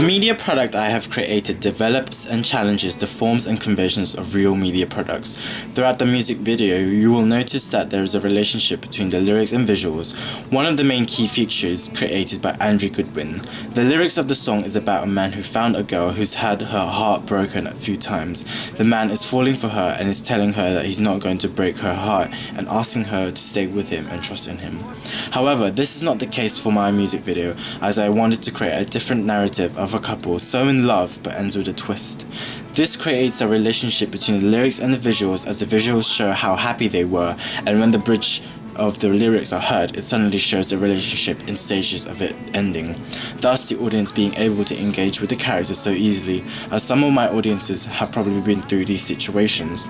The media product I have created develops and challenges the forms and conventions of real media products. Throughout the music video, you will notice that there is a relationship between the lyrics and visuals. One of the main key features created by Andrew Goodwin. The lyrics of the song is about a man who found a girl who's had her heart broken a few times. The man is falling for her and is telling her that he's not going to break her heart and asking her to stay with him and trust in him. However, this is not the case for my music video, as I wanted to create a different narrative of a couple so in love but ends with a twist. This creates a relationship between the lyrics and the visuals, as the visuals show how happy they were, and when the bridge of the lyrics are heard, it suddenly shows the relationship in stages of it ending, thus the audience being able to engage with the characters so easily, as some of my audiences have probably been through these situations.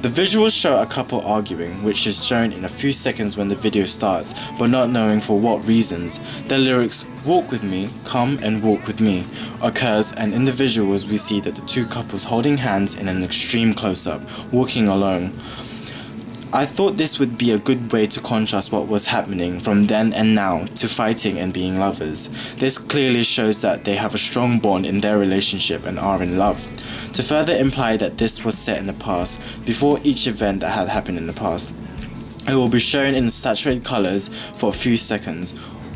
The visuals show a couple arguing, which is shown in a few seconds when the video starts, but not knowing for what reasons. The lyrics "walk with me, come and walk with me" occurs, and in the visuals we see that the two couples holding hands in an extreme close-up, walking alone. I thought this would be a good way to contrast what was happening from then and now to fighting and being lovers. This clearly shows that they have a strong bond in their relationship and are in love. To further imply that this was set in the past, before each event that had happened in the past, it will be shown in saturated colors for a few seconds,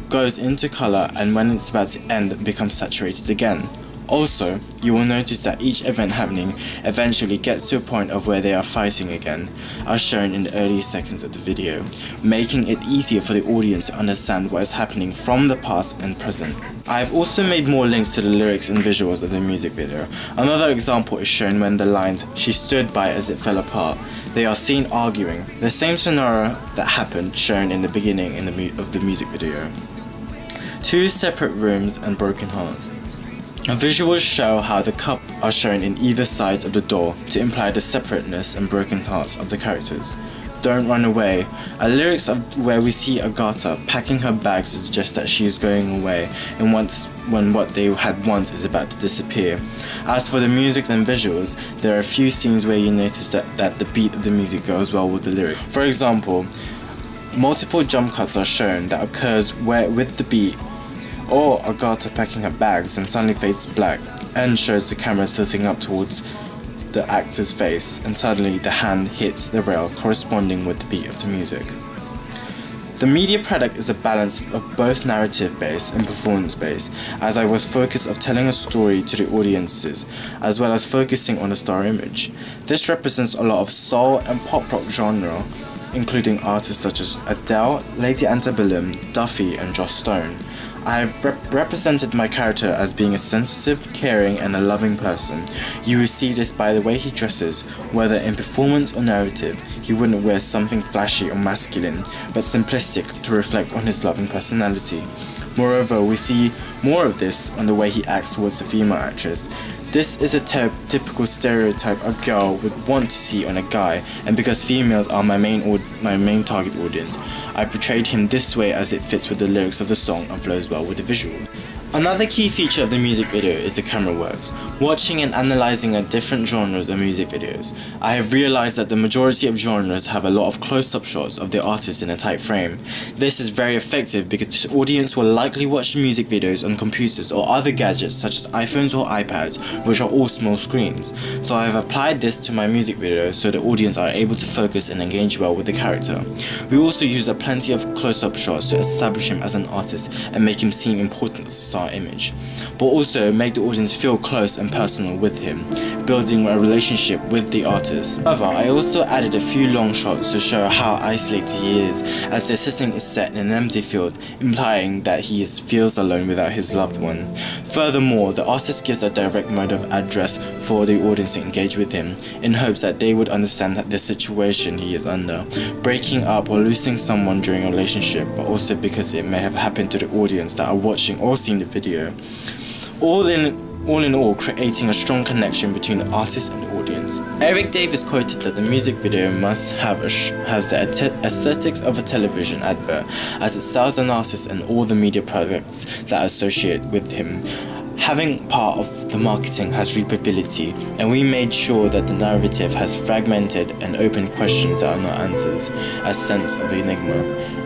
goes into color, and when it's about to end, it becomes saturated again. Also, you will notice that each event happening eventually gets to a point of where they are fighting again, as shown in the early seconds of the video, making it easier for the audience to understand what is happening from the past and present. I have also made more links to the lyrics and visuals of the music video. Another example is shown when the lines "she stood by as it fell apart." They are seen arguing, the same scenario that happened shown in the beginning of the music video. Two separate rooms and broken hearts. Visuals show how the couple are shown in either side of the door to imply the separateness and broken hearts of the characters. Don't run away. A lyrics of where we see Agatha packing her bags to suggest that she is going away, and when what they had once is about to disappear. As for the music and visuals, there are a few scenes where you notice that the beat of the music goes well with the lyric. For example, multiple jump cuts are shown that occurs with the beat, or Agatha packing her bags and suddenly fades to black and shows the camera tilting up towards the actor's face, and suddenly the hand hits the rail corresponding with the beat of the music. The media product is a balance of both narrative based and performance based, as I was focused on telling a story to the audiences as well as focusing on the star image. This represents a lot of soul and pop rock genre, including artists such as Adele, Lady Antebellum, Duffy and Joss Stone. I have represented my character as being a sensitive, caring and a loving person. You will see this by the way he dresses, whether in performance or narrative. He wouldn't wear something flashy or masculine, but simplistic to reflect on his loving personality. Moreover, we see more of this on the way he acts towards the female actress. This is a typical stereotype a girl would want to see on a guy, and because females are my main target audience, I portrayed him this way as it fits with the lyrics of the song and flows well with the visual. Another key feature of the music video is the camera works. Watching and analysing different genres of music videos, I have realised that the majority of genres have a lot of close-up shots of the artist in a tight frame. This is very effective because the audience will likely watch music videos on computers or other gadgets such as iPhones or iPads, which are all small screens. So I have applied this to my music video so the audience are able to focus and engage well with the character. We also use plenty of close-up shots to establish him as an artist and make him seem important as a star image, but also make the audience feel close and personal with him, building a relationship with the artist. However, I also added a few long shots to show how isolated he is, as the setting is set in an empty field, implying that he feels alone without his loved one. Furthermore, the artist gives a direct mode of address for the audience to engage with him, in hopes that they would understand the situation he is under, breaking up or losing someone during a relationship, but also because it may have happened to the audience that are watching or seeing the video. All in all, creating a strong connection between the artist and the audience. Eric Davis quoted that the music video must has the aesthetics of a television advert, as it sells an artist and all the media products that associate with him. Having part of the marketing has repeatability, and we made sure that the narrative has fragmented and open questions that are not answers, a sense of enigma.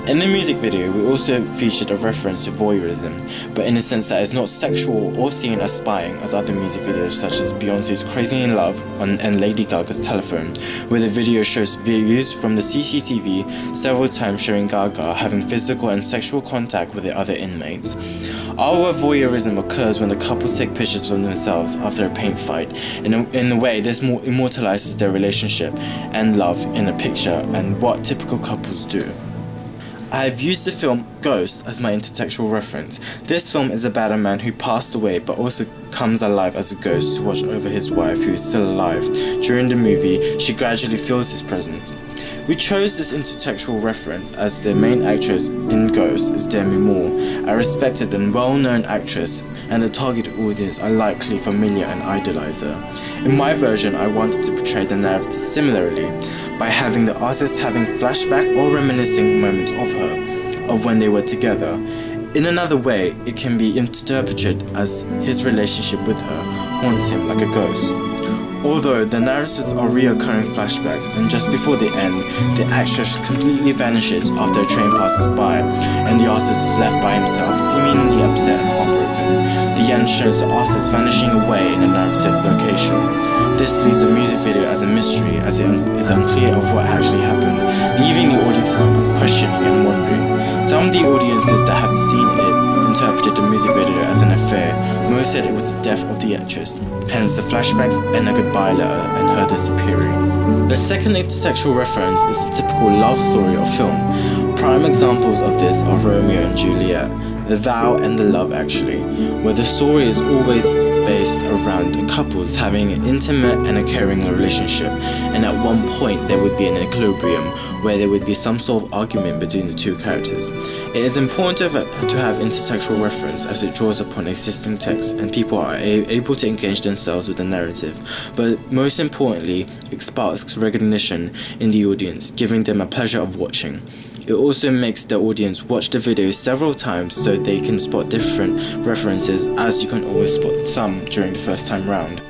In the music video, we also featured a reference to voyeurism, but in a sense that is not sexual or seen as spying as other music videos such as Beyonce's Crazy in Love and Lady Gaga's Telephone, where the video shows views from the CCTV several times showing Gaga having physical and sexual contact with the other inmates. Our voyeurism occurs when the couples take pictures of themselves after a paint fight. In a way, this more immortalizes their relationship and love in a picture and what typical couples do. I have used the film Ghost as my intertextual reference. This film is about a man who passed away but also comes alive as a ghost to watch over his wife who is still alive. During the movie, she gradually feels his presence. We chose this intertextual reference as the main actress in Ghost is Demi Moore, a respected and well-known actress, and the target audience are likely familiar and idolize her. In my version, I wanted to portray the narrative similarly, by having the artist having flashback or reminiscing moments of her, of when they were together. In another way, it can be interpreted as his relationship with her haunts him like a ghost. Although the narratives are reoccurring flashbacks, and just before the end, the actress completely vanishes after a train passes by, and the artist is left by himself, seemingly upset and heartbroken. The end shows the artist vanishing away in a narrative location. This leaves the music video as a mystery, as it is unclear of what actually happened, leaving the audiences questioning and wondering. Some of the audiences that have seen it interpreted the music video as an affair. Most said it was the death of the actress, hence the flashbacks and a goodbye letter and her disappearing. The second intertextual reference is the typical love story of film. Prime examples of this are Romeo and Juliet, The Vow and The Love actually, where the story is always based around couples having an intimate and a caring relationship, and at one point there would be an equilibrium where there would be some sort of argument between the two characters. It is important to have intertextual reference as it draws upon existing text and people are able to engage themselves with the narrative, but most importantly, it sparks recognition in the audience, giving them a pleasure of watching. It also makes the audience watch the video several times so they can spot different references, as you can always spot some during the first time round.